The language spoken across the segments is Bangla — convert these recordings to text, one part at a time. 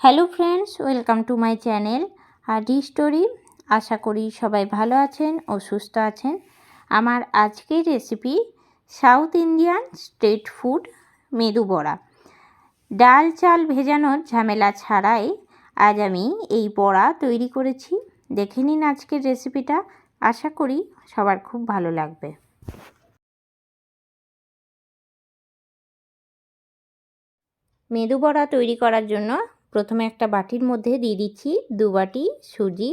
Hello friends, welcome to my channel RD story. আশা করি সবাই ভালো আছেন ও সুস্থ আছেন। আমার আজকের recipe South Indian street food medu vada. ডাল চাল ভেজানোর ঝামেলা ছাড়াই আজ আমি এই বড়া তৈরি করেছি। দেখে নিন আজকের রেসিপিটা, আশা করি সবার খুব ভালো লাগবে। মেদু বড়া তৈরি করার জন্য প্রথমে একটা বাটির মধ্যে দিয়ে দিচ্ছি 2 বাটি সুজি,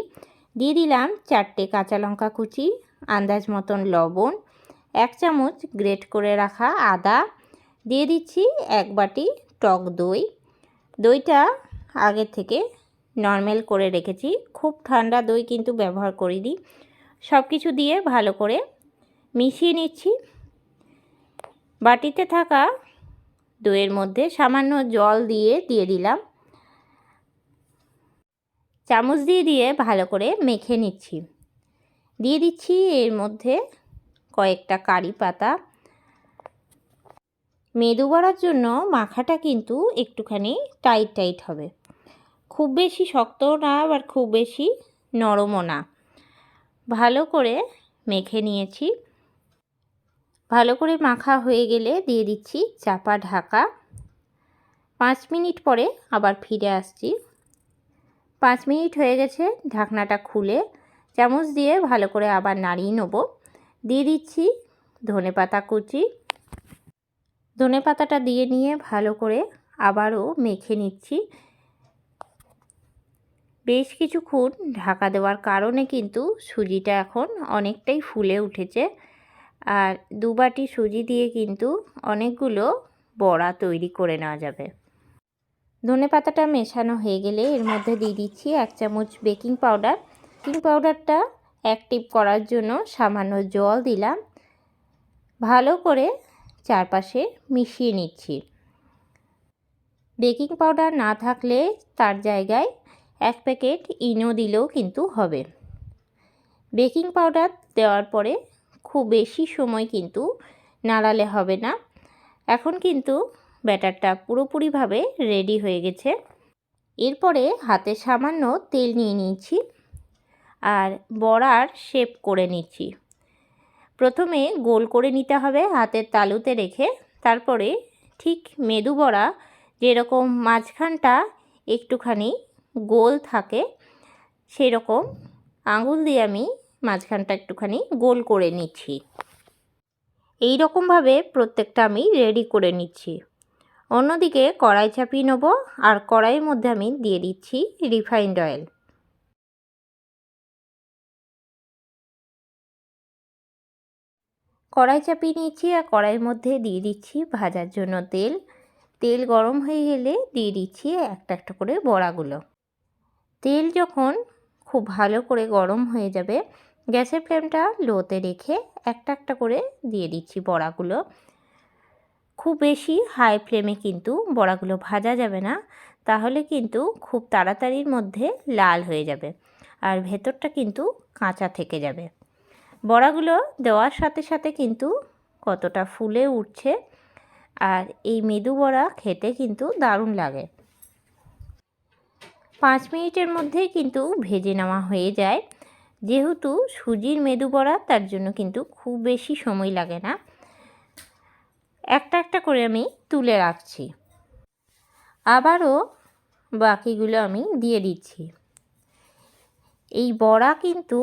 দিয়ে দিলাম 4টে কাঁচা লঙ্কা কুচি, আন্দাজ মতন লবণ, 1 চামচ গ্রেট করে রাখা আদা, দিয়ে দিচ্ছি 1 বাটি টক দই। দইটা আগে থেকে নরমাল করে রেখেছি, খুব ঠান্ডা দই কিন্তু ব্যবহার করিনি। সব কিছু দিয়ে ভালো করে মিশিয়ে নিচ্ছি। বাটিতে থাকা দইয়ের মধ্যে সামান্য জল দিয়ে দিলাম, চামচ দিয়ে ভালো করে মেখে নিচ্ছি। দিয়ে দিচ্ছি এর মধ্যে কয়েকটা কারি পাতা। মেদু বড়ার জন্য মাখাটা কিন্তু একটুখানি টাইট হবে, খুব বেশি শক্তও না আবার খুব বেশি নরমও না। ভালো করে মেখে নিয়েছি। ভালো করে মাখা হয়ে গেলে দিয়ে দিচ্ছি চাপা ঢাকা। 5 মিনিট পরে আবার ফিরে আসছি। 5 মিনিট হয়ে গেছে, ঢাকনাটা খুলে চামচ দিয়ে ভালো করে আবার নাড়িয়ে নেব। দিয়ে দিচ্ছি ধনেপাতা কুচি। ধনেপাতাটা দিয়ে নিয়ে ভালো করে আবারও মেখে নিচ্ছি। বেশ কিছুক্ষণ ঢাকা দেওয়ার কারণে কিন্তু সুজিটা এখন অনেকটাই ফুলে উঠেছে। আর 2 বাটি সুজি দিয়ে কিন্তু অনেকগুলো বড়া তৈরি করে নেওয়া যাবে। ধনেপাতাটা মেশানো হয়ে গেলে এর মধ্যে দিয়ে দিচ্ছি 1 চামচ বেকিং পাউডার। বেকিং পাউডারটা অ্যাক্টিভ করার জন্য সামান্য জল দিলাম। ভালো করে চারপাশে মিশিয়ে নিচ্ছি। বেকিং পাউডার না থাকলে তার জায়গায় 1 প্যাকেট ইনো দিলেও কিন্তু হবে। বেকিং পাউডার দেওয়ার পরে খুব বেশি সময় কিন্তু নাড়ালে হবে না। এখন কিন্তু ব্যাটারটা পুরোপুরিভাবে রেডি হয়ে গেছে। এরপরে হাতে সামান্য তেল নিয়ে নিয়েছি আর বড়ার শেপ করে নিচ্ছি। প্রথমে গোল করে নিতে হবে হাতের তালুতে রেখে, তারপরে ঠিক মেদু বড়া যেরকম মাঝখানটা একটুখানি গোল থাকে সেরকম আঙুল দিয়ে আমি মাঝখানটা একটুখানি গোল করে নিচ্ছি। এই রকমভাবে প্রত্যেকটা আমি রেডি করে নিচ্ছি। অন্যদিকে কড়াই চাপিয়ে নেব আর কড়াইয়ের মধ্যে আমি দিয়ে দিচ্ছি রিফাইন্ড অয়েল। কড়াই চাপিয়ে নিয়েছি আর কড়াইয়ের মধ্যে দিয়ে দিচ্ছি ভাজার জন্য তেল। তেল গরম হয়ে গেলে দিয়ে দিচ্ছি একটা একটা করে বড়াগুলো। তেল যখন খুব ভালো করে গরম হয়ে যাবে, গ্যাসের ফ্লেমটা লোতে রেখে একটা একটা করে দিয়ে দিচ্ছি বড়াগুলো। খুব বেশি হাই ফ্লেমে কিন্তু বড়াগুলো ভাজা যাবে না, তাহলে কিন্তু খুব তাড়াতাড়ির মধ্যে লাল হয়ে যাবে আর ভেতরটা কিন্তু কাঁচা থেকে যাবে। বড়াগুলো দেওয়ার সাথে সাথে কিন্তু কতটা ফুলে উঠছে, আর এই মেদু বড়া খেতে কিন্তু দারুণ লাগে। 5 মিনিটের মধ্যেই কিন্তু ভেজে নেওয়া হয়ে যায়। যেহেতু সুজির মেদু বড়া, তার জন্য কিন্তু খুব বেশি সময় লাগে না। একটা একটা করে আমি তুলে রাখছি। আবারও বাকিগুলো আমি দিয়ে দিচ্ছি। এই বড়া কিন্তু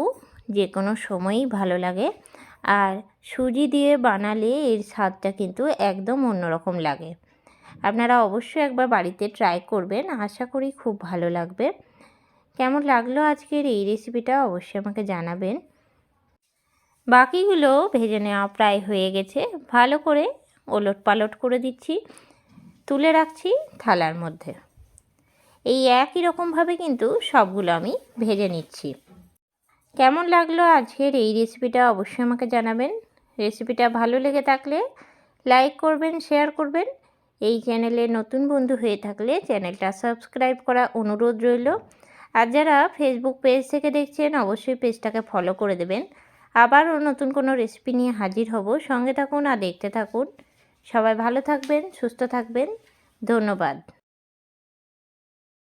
যে কোনো সময়ই ভালো লাগে, আর সুজি দিয়ে বানালে এর স্বাদটা কিন্তু একদম অন্যরকম লাগে। আপনারা অবশ্যই একবার বাড়িতে ট্রাই করবেন, আশা করি খুব ভালো লাগবে। কেমন লাগলো আজকের এই রেসিপিটা অবশ্যই আমাকে জানাবেন। বাকিগুলো ভেজে নেওয়া প্রায় হয়ে গেছে। ভালো করে ওলট পালট করে দিচ্ছি, তুলে রাখছি থালার মধ্যে। এই একই রকমভাবে কিন্তু সবগুলো আমি ভেজে নিচ্ছি। কেমন লাগলো আজকের এই রেসিপিটা অবশ্যই আমাকে জানাবেন। রেসিপিটা ভালো লেগে থাকলে লাইক করবেন, শেয়ার করবেন। এই চ্যানেলে নতুন বন্ধু হয়ে থাকলে চ্যানেলটা সাবস্ক্রাইব করা অনুরোধ রইল। আর যারা ফেসবুক পেজ থেকে দেখছেন অবশ্যই পেজটাকে ফলো করে দেবেন। আবারও নতুন কোনো রেসিপি নিয়ে হাজির হব। সঙ্গে থাকুন আর দেখতে থাকুন। সবাই ভালো থাকবেন, সুস্থ থাকবেন। ধন্যবাদ।